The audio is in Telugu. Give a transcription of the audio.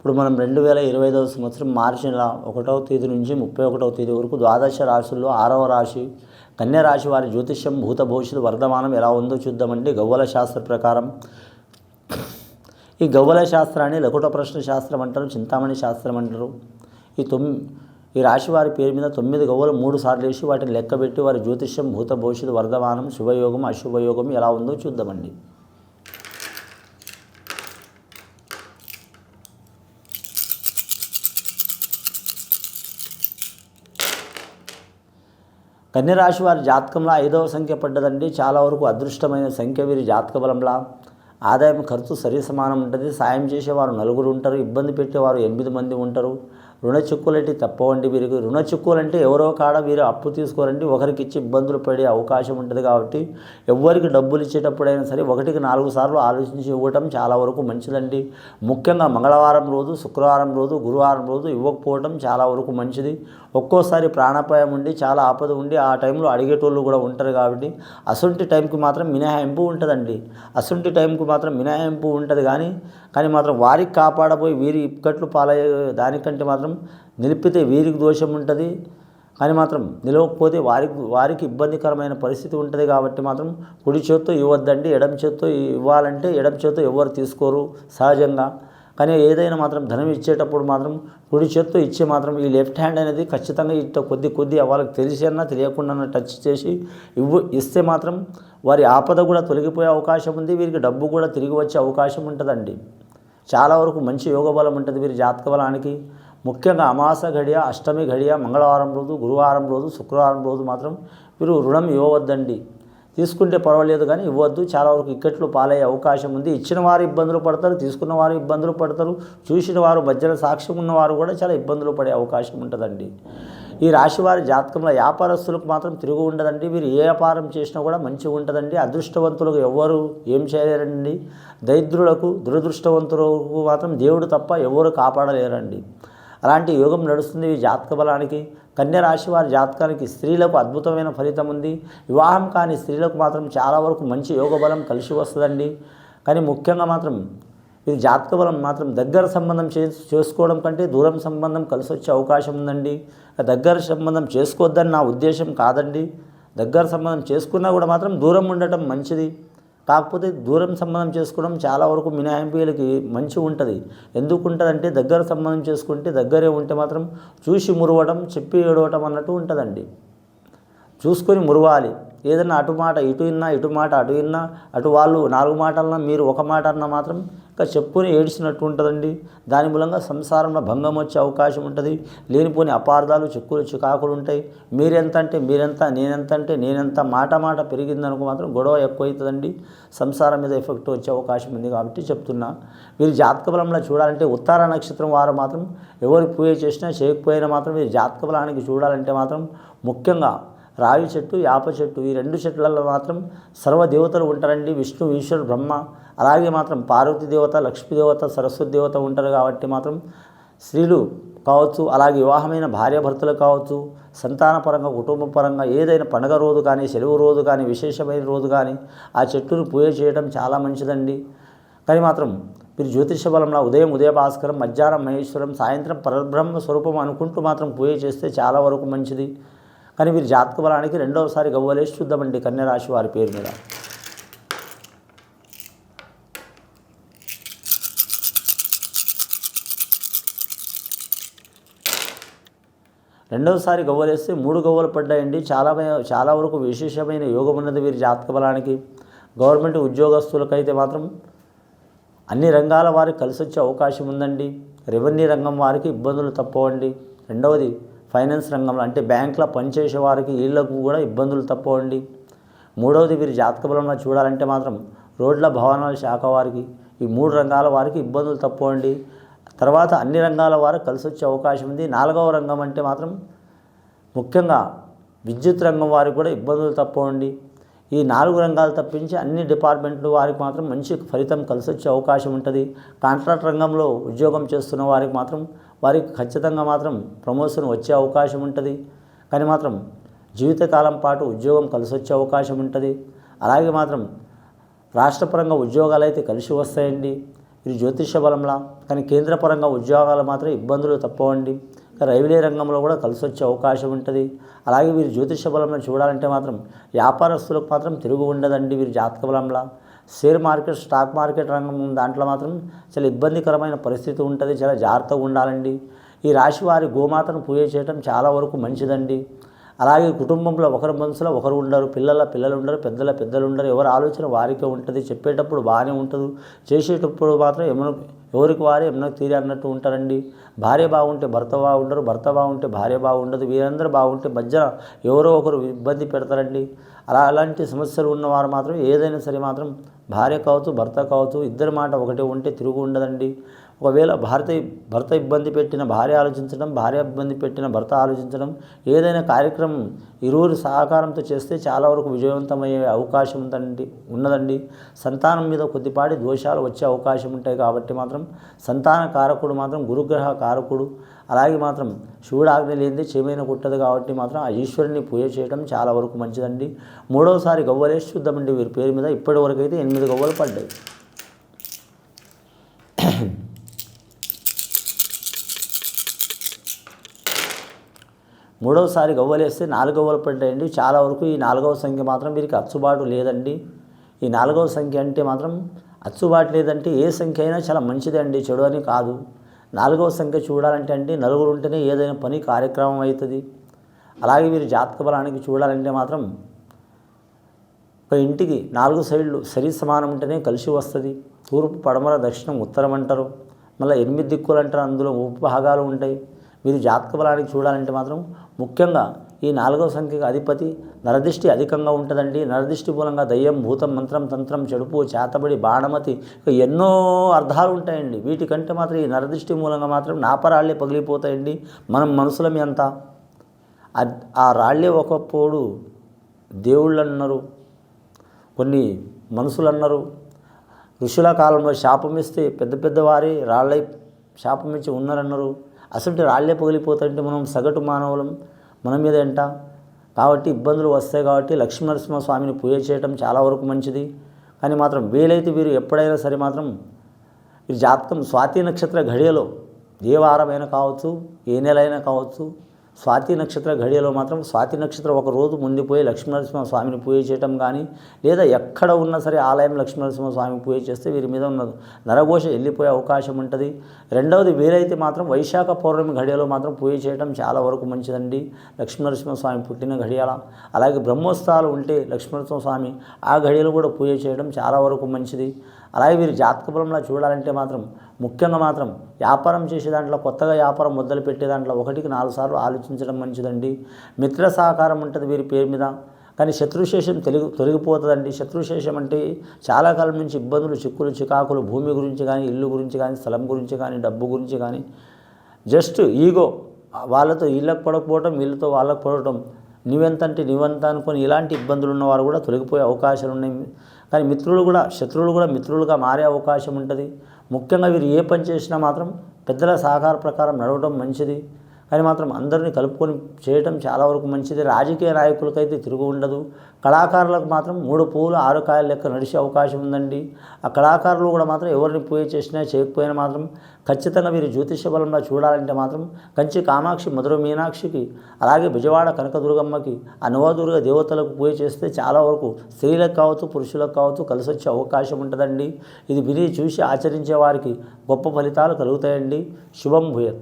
ఇప్పుడు మనం 2025వ సంవత్సరం మార్చి నెల 1వ తేదీ నుంచి 31వ తేదీ వరకు ద్వాదశ రాశుల్లో 6వ రాశి కన్యా రాశి వారి జ్యోతిష్యం భూత భవిష్యత్తు వర్ధమానం ఎలా ఉందో చూద్దామండి. ఖగోళ శాస్త్ర ప్రకారం ఈ ఖగోళ శాస్త్రాన్ని లకుట ప్రశ్న శాస్త్రం అంటారు, చింతామణి శాస్త్రం అంటారు. ఈ రాశి వారి పేరు మీద 9 గవ్వలు 3 సార్లు వేసి వాటిని లెక్కబెట్టి వారి జ్యోతిష్యం భూత భవిష్యత్తు వర్ధమానం శుభయోగం అశుభయోగం ఎలా ఉందో చూద్దామండి. కన్యరాశి వారి జాతకంలో 5వ సంఖ్య పడ్డదండి. చాలా వరకు అదృష్టమైన సంఖ్య వీరి జాతక బలంలా. ఆదాయం ఖర్చు సరి సమానం ఉంటుంది. సాయం చేసేవారు 4 ఉంటారు, ఇబ్బంది పెట్టేవారు 8 మంది ఉంటారు. రుణ చిక్కులంటే తప్పవండి వీరికి. రుణ చిక్కులంటే ఎవరో కాడ వీరు అప్పు తీసుకోరండి, ఒకరికి ఇచ్చి ఇబ్బందులు పడే అవకాశం ఉంటుంది. కాబట్టి ఎవరికి డబ్బులు ఇచ్చేటప్పుడైనా సరే 1కి 4 సార్లు ఆలోచించి ఇవ్వటం చాలా వరకు మంచిదండి. ముఖ్యంగా మంగళవారం రోజు, శుక్రవారం రోజు, గురువారం రోజు ఇవ్వకపోవటం చాలా వరకు మంచిది. ఒక్కోసారి ప్రాణాపాయం ఉండి చాలా ఆపద ఉండి ఆ టైంలో అడిగేటోళ్ళు కూడా ఉంటారు. కాబట్టి అసొంటి టైంకి మాత్రం మినహాయింపు ఉంటుందండి. అసొంటి టైంకి మాత్రం మినహాయింపు ఉంటుంది. కానీ మాత్రం వారికి కాపాడబోయి వీరి ఇక్కట్లు పాలయ్యే దానికంటే మాత్రం నిలిపితే వీరికి దోషం ఉంటుంది. కానీ మాత్రం నిలవకపోతే వారికి ఇబ్బందికరమైన పరిస్థితి ఉంటుంది. కాబట్టి మాత్రం కుడి చేత్తో ఇవ్వద్దండి, ఎడమ చేత్తో ఇవ్వాలంటే ఎడమ చేత్తో ఎవరు తీసుకోరు సహజంగా. కానీ ఏదైనా మాత్రం ధనం ఇచ్చేటప్పుడు మాత్రం కుడి చేత్తో ఇచ్చే మాత్రం ఈ లెఫ్ట్ హ్యాండ్ అనేది ఖచ్చితంగా కొద్ది వాళ్ళకి తెలిసినా తెలియకుండా టచ్ చేసి ఇస్తే మాత్రం వారి ఆపద కూడా తొలగిపోయే అవకాశం ఉంది. వీరికి డబ్బు కూడా తిరిగి వచ్చే అవకాశం ఉంటుందండి. చాలా వరకు మంచి యోగ బలం ఉంటుంది వీరి జాతక బలానికి. ముఖ్యంగా అమావాస్య ఘడియ, అష్టమి ఘడియ, మంగళవారం రోజు, గురువారం రోజు, శుక్రవారం రోజు మాత్రం వీరు రుణం ఇవ్వవద్దండి. తీసుకుంటే పర్వాలేదు కానీ ఇవ్వద్దు. చాలా వరకు ఇక్కట్లు పాలయ్యే అవకాశం ఉంది. ఇచ్చిన వారు ఇబ్బందులు పడతారు, తీసుకున్న వారు ఇబ్బందులు పడతారు, చూసిన వారు మధ్యలో సాక్ష్యం ఉన్నవారు కూడా చాలా ఇబ్బందులు పడే అవకాశం ఉంటుందండి. ఈ రాశి వారి జాతకంలో వ్యాపారస్తులకు మాత్రం తిరుగు ఉండదండి. వీరు ఏ వ్యాపారం చేసినా కూడా మంచిగా ఉంటుందండి. అదృష్టవంతులకు ఎవ్వరు ఏం చేయలేరండి. దరిద్రులకు, దురదృష్టవంతులకు మాత్రం దేవుడు తప్ప ఎవరు కాపాడలేరండి. అలాంటి యోగం నడుస్తుంది ఈ జాతక బలానికి. కన్యా రాశి వారి జాతకానికి స్త్రీలకు అద్భుతమైన ఫలితం ఉంది. వివాహం కాని స్త్రీలకు మాత్రం చాలా వరకు మంచి యోగ బలం కలిసి వస్తుందండి. కానీ ముఖ్యంగా మాత్రం ఈ జాతక బలం మాత్రం దగ్గర సంబంధం చేసుకోవడం కంటే దూరం సంబంధం కలిసి వచ్చే అవకాశం ఉందండి. దగ్గర సంబంధం చేసుకోవద్దని నా ఉద్దేశం కాదండి. దగ్గర సంబంధం చేసుకున్నా కూడా మాత్రం దూరం ఉండటం మంచిది. కాకపోతే దూరం సంబంధం చేసుకోవడం చాలా వరకు మినహాయింపులకి మంచిగా ఉంటుంది. ఎందుకు ఉంటుందంటే దగ్గర సంబంధం చేసుకుంటే దగ్గరే ఉంటే మాత్రం చూసి మురవడం, చెప్పి ఏడవటం అన్నట్టు ఉంటుందండి. చూసుకొని మురవాలి. ఏదన్నా అటు మాట ఇటు విన్నా, ఇటు మాట అటు విన్నా, అటు వాళ్ళు 4 మాటలన్నా మీరు 1 మాట అన్నా మాత్రం ఇంకా చెప్పుకొని ఏడిచినట్టు ఉంటుందండి. దాని మూలంగా సంసారంలో భంగం వచ్చే అవకాశం ఉంటుంది. లేనిపోని అపార్థాలు, చిక్కులు చికాకులు ఉంటాయి. మీరెంత అంటే మీరెంత, నేనెంత అంటే నేనెంత, మాట పెరిగిందనుకో మాత్రం గొడవ ఎక్కువవుతుందండి. సంసారం మీద ఎఫెక్ట్ వచ్చే అవకాశం ఉంది. కాబట్టి చెప్తున్నా, వీరి జాతక బలంలో చూడాలంటే ఉత్తర నక్షత్రం వారు మాత్రం ఎవరు పూజ చేసినా చేయకపోయినా మాత్రం వీరి జాతక బలానికి చూడాలంటే మాత్రం ముఖ్యంగా రావి చెట్టు, యాప చెట్టు, ఈ 2 చెట్లలో మాత్రం సర్వదేవతలు ఉంటారండి. విష్ణు, ఈశ్వరు, బ్రహ్మ, అలాగే మాత్రం పార్వతీ దేవత, లక్ష్మీదేవత, సరస్వతి దేవత ఉంటారు. కాబట్టి మాత్రం స్త్రీలు కావచ్చు, అలాగే వివాహమైన భార్యాభర్తలు కావచ్చు, సంతానపరంగా, కుటుంబ పరంగా ఏదైనా పండుగ రోజు కానీ, సెలవు రోజు కానీ, విశేషమైన రోజు కానీ ఆ చెట్టును పూజ చేయడం చాలా మంచిదండి. కానీ మాత్రం మీరు జ్యోతిష బలంలో ఉదయం ఉదయభాస్కరం, మధ్యాహ్నం మహేశ్వరం, సాయంత్రం పరబ్రహ్మ స్వరూపం అనుకుంటూ మాత్రం పూజ చేస్తే చాలా వరకు మంచిది. కానీ వీరి జాతక బలానికి 2వసారి గవ్వలేసి చూద్దామండి కన్యా రాశి వారి పేరు మీద. రెండవసారి గవ్వలేస్తే 3 గవ్వలు పడ్డాయండి. చాలా వరకు విశేషమైన యోగం ఉన్నది వీరి జాతక బలానికి. గవర్నమెంట్ ఉద్యోగస్తులకైతే మాత్రం అన్ని రంగాల వారికి కలిసి వచ్చే అవకాశం ఉందండి. రెవెన్యూ రంగం వారికి ఇబ్బందులు తప్పవండి. రెండవది ఫైనాన్స్ రంగంలో అంటే బ్యాంకులో పనిచేసే వారికి వీళ్ళకు కూడా ఇబ్బందులు తప్పవండి. మూడవది వీరి జాతక బలంలో చూడాలంటే మాత్రం రోడ్ల భవనాల శాఖ వారికి, ఈ 3 రంగాల వారికి ఇబ్బందులు తప్పవండి. తర్వాత అన్ని రంగాల వారికి కలిసి వచ్చే అవకాశం ఉంది. 4వ రంగం అంటే మాత్రం ముఖ్యంగా విద్యుత్ రంగం వారికి కూడా ఇబ్బందులు తప్పవండి. ఈ 4 రంగాలు తప్పించి అన్ని డిపార్ట్మెంట్లు వారికి మాత్రం మంచి ఫలితం కలిసి వచ్చే అవకాశం ఉంటుంది. కాంట్రాక్ట్ రంగంలో ఉద్యోగం చేస్తున్న వారికి మాత్రం వారికి ఖచ్చితంగా మాత్రం ప్రమోషన్ వచ్చే అవకాశం ఉంటుంది. కానీ మాత్రం జీవితకాలం పాటు ఉద్యోగం కలిసి వచ్చే అవకాశం ఉంటుంది. అలాగే మాత్రం రాష్ట్రపరంగా ఉద్యోగాలు అయితే కలిసి వస్తాయండి. ఇది జ్యోతిష బలంలా. కానీ కేంద్రపరంగా ఉద్యోగాలు మాత్రం ఇబ్బందులు తప్పవండి. రైల్వే రంగంలో కూడా కలిసి వచ్చే అవకాశం ఉంటుంది. అలాగే వీరు జ్యోతిష బలంలో చూడాలంటే మాత్రం వ్యాపారస్తులకు మాత్రం తిరుగు ఉండదండి వీరి జాతక బలంలా. షేర్ మార్కెట్, స్టాక్ మార్కెట్ రంగం దాంట్లో మాత్రం చాలా ఇబ్బందికరమైన పరిస్థితి ఉంటుంది. చాలా జాగ్రత్తగా ఉండాలండి. ఈ రాశి వారి గోమాతను పూజ చేయడం చాలా వరకు మంచిదండి. అలాగే కుటుంబంలో ఒకరి మనసులో ఒకరు ఉండరు, పిల్లలు ఉండరు, పెద్దలు ఉండరు. ఎవరి ఆలోచన వారికే ఉంటుంది. చెప్పేటప్పుడు బాగానే ఉంటుంది, చేసేటప్పుడు మాత్రం ఎవరికి వారే ఎన్నో తీరే అన్నట్టు ఉంటారండి. భార్య బాగుంటే భర్త బాగుండరు, భర్త బాగుంటే భార్య బాగుండదు. వీరందరూ బాగుంటే మధ్య ఎవరో ఒకరు ఇబ్బంది పెడతారండి. అలాంటి సమస్యలు ఉన్నవారు మాత్రం ఏదైనా సరే మాత్రం భార్య కావచ్చు, భర్త కావచ్చు, ఇద్దరి మాట ఒకటే ఉంటే తిరుగు ఉండదండి. ఒకవేళ భర్త ఇబ్బంది పెట్టిన భార్య ఆలోచించడం, భార్య ఇబ్బంది పెట్టిన భర్త ఆలోచించడం, ఏదైనా కార్యక్రమం ఇరువురు సహకారంతో చేస్తే చాలా వరకు విజయవంతమయ్యే అవకాశం ఉన్నదండి. సంతానం మీద కొద్దిపాటి దోషాలు వచ్చే అవకాశం ఉంటాయి. కాబట్టి మాత్రం సంతాన కారకుడు మాత్రం గురుగ్రహ కారకుడు. అలాగే మాత్రం శివుడు ఆజ్ఞ లేనిది చేమైన కుట్టదు. కాబట్టి మాత్రం ఆ ఈశ్వరుని పూజ చేయడం చాలా వరకు మంచిదండి. మూడవసారి గవ్వలేసి చూద్దామండి వీరి పేరు మీద. ఇప్పటి వరకు అయితే 8 గవ్వలు పడ్డాయి. మూడవసారి గవ్వలేస్తే 4 గవ్వలు పడ్డాయండి. చాలా వరకు ఈ 4వ సంఖ్య మాత్రం వీరికి అచ్చుబాటు లేదండి. ఈ 4వ సంఖ్య అంటే మాత్రం అచ్చుబాటు లేదంటే ఏ సంఖ్య అయినా చాలా మంచిది అండి, చెడు అని కాదు. 4వ సంఖ్య చూడాలంటే నలుగురు ఉంటేనే ఏదైనా పని కార్యక్రమం అవుతుంది. అలాగే వీరి జాతక బలానికి చూడాలంటే మాత్రం ఒక ఇంటికి 4 సైడ్లు సరి సమానం ఉంటేనే కలిసి వస్తుంది. తూర్పు, పడమర, దక్షిణం, ఉత్తరం అంటారు. మళ్ళీ 8 దిక్కులు అంటారు. అందులో ఉపభాగాలు ఉంటాయి. మీరు జాతక బలానికి చూడాలంటే మాత్రం ముఖ్యంగా ఈ 4వ సంఖ్యకు అధిపతి నరదిష్టి అధికంగా ఉంటుందండి. నరదిష్టి మూలంగా దయ్యం, భూతం, మంత్రం, తంత్రం, చెడుపు, చేతబడి, బాణమతి ఎన్నో అర్థాలు ఉంటాయండి. వీటికంటే మాత్రం ఈ నరదిష్టి మూలంగా మాత్రం నాపరాళ్ళే పగిలిపోతాయండి. మనం మనుషులమే అంతా. ఆ రాళ్ళే ఒకప్పుడు దేవుళ్ళు అన్నారు, కొన్ని మనుషులు అన్నారు. ఋషుల కాలంలో శాపం ఇస్తే పెద్దవారే రాళ్ళై శాపం ఇచ్చి ఉన్నారన్నారు. అసలు రాళ్ళే పగిలిపోతాయంటే మనం సగటు మానవులం, మన మీద ఎంట. కాబట్టి ఇబ్బందులు వస్తాయి. కాబట్టి లక్ష్మీనరసింహస్వామిని పూజ చేయడం చాలా వరకు మంచిది. కానీ మాత్రం వీలైతే వీరు ఎప్పుడైనా సరే మాత్రం ఈ జాతకం స్వాతి నక్షత్ర ఘడియలో ఏ వారమైనా కావచ్చు, ఏ నెల అయినా కావచ్చు, స్వాతి నక్షత్ర ఘడియలో మాత్రం స్వాతి నక్షత్రం ఒక రోజు ముందుపోయి లక్ష్మీనరసింహ స్వామిని పూజ చేయటం కానీ, లేదా ఎక్కడ ఉన్నా సరే ఆలయం లక్ష్మీనరసింహ స్వామిని పూజ చేస్తే వీరి మీద ఉన్న నరఘోష వెళ్ళిపోయే అవకాశం ఉంటుంది. రెండవది వీలైతే మాత్రం వైశాఖ పౌర్ణమి ఘడియలో మాత్రం పూజ చేయడం చాలా వరకు మంచిదండి. లక్ష్మీనరసింహ స్వామి పుట్టిన ఘడియల. అలాగే బ్రహ్మోత్సవాలు ఉంటే లక్ష్మీనరసింహ స్వామి ఆ ఘడియలో కూడా పూజ చేయడం చాలా వరకు మంచిది. అలాగే వీరి జాతక బలంలో చూడాలంటే మాత్రం ముఖ్యంగా మాత్రం వ్యాపారం చేసే దాంట్లో, కొత్తగా వ్యాపారం మొదలు పెట్టే దాంట్లో 1కి 4 సార్లు ఆలోచించడం మంచిదండి. మిత్ర సహకారం ఉంటుంది వీరి పేరు మీద. కానీ శత్రుశేషం తొలగిపోతుందండి. శత్రుశేషం అంటే చాలా కాలం నుంచి ఇబ్బందులు, చిక్కులు, చికాకులు, భూమి గురించి కానీ, ఇల్లు గురించి కానీ, స్థలం గురించి కానీ, డబ్బు గురించి కానీ, జస్ట్ ఈగో, వాళ్ళతో వీళ్ళకి పడకపోవటం, వీళ్ళతో వాళ్ళకు పడటం, నీవెంత అంటే నీవంత అనుకొని ఇలాంటి ఇబ్బందులు ఉన్నవారు కూడా తొలగిపోయే అవకాశాలు ఉన్నాయి. కానీ శత్రువులు కూడా మిత్రులుగా మారే అవకాశం ఉంటుంది. ముఖ్యంగా వీరు ఏ పని చేసినా మాత్రం పెద్దల సహకార ప్రకారం నడవడం మంచిది. కానీ మాత్రం అందరినీ కలుపుకొని చేయటం చాలా వరకు మంచిది. రాజకీయ నాయకులకైతే తిరుగు ఉండదు. కళాకారులకు మాత్రం 3 పువ్వులు 6 కాయల లెక్క నడిచే అవకాశం ఉందండి. ఆ కళాకారులు కూడా మాత్రం ఎవరిని పూజ చేసినా చేయకపోయినా మాత్రం ఖచ్చితంగా వీరు జ్యోతిష బలంలో చూడాలంటే మాత్రం కంచి కామాక్షి, మధుర మీనాక్షికి, అలాగే విజయవాడ కనకదుర్గమ్మకి, ఆ నవదుర్గ దేవతలకు పూజ చేస్తే చాలా వరకు స్త్రీలకు కావచ్చు, పురుషులకు కావచ్చు కలిసి వచ్చే అవకాశం ఉంటుందండి. ఇది విని చూసి ఆచరించే వారికి గొప్ప ఫలితాలు కలుగుతాయండి. శుభం భూయత్.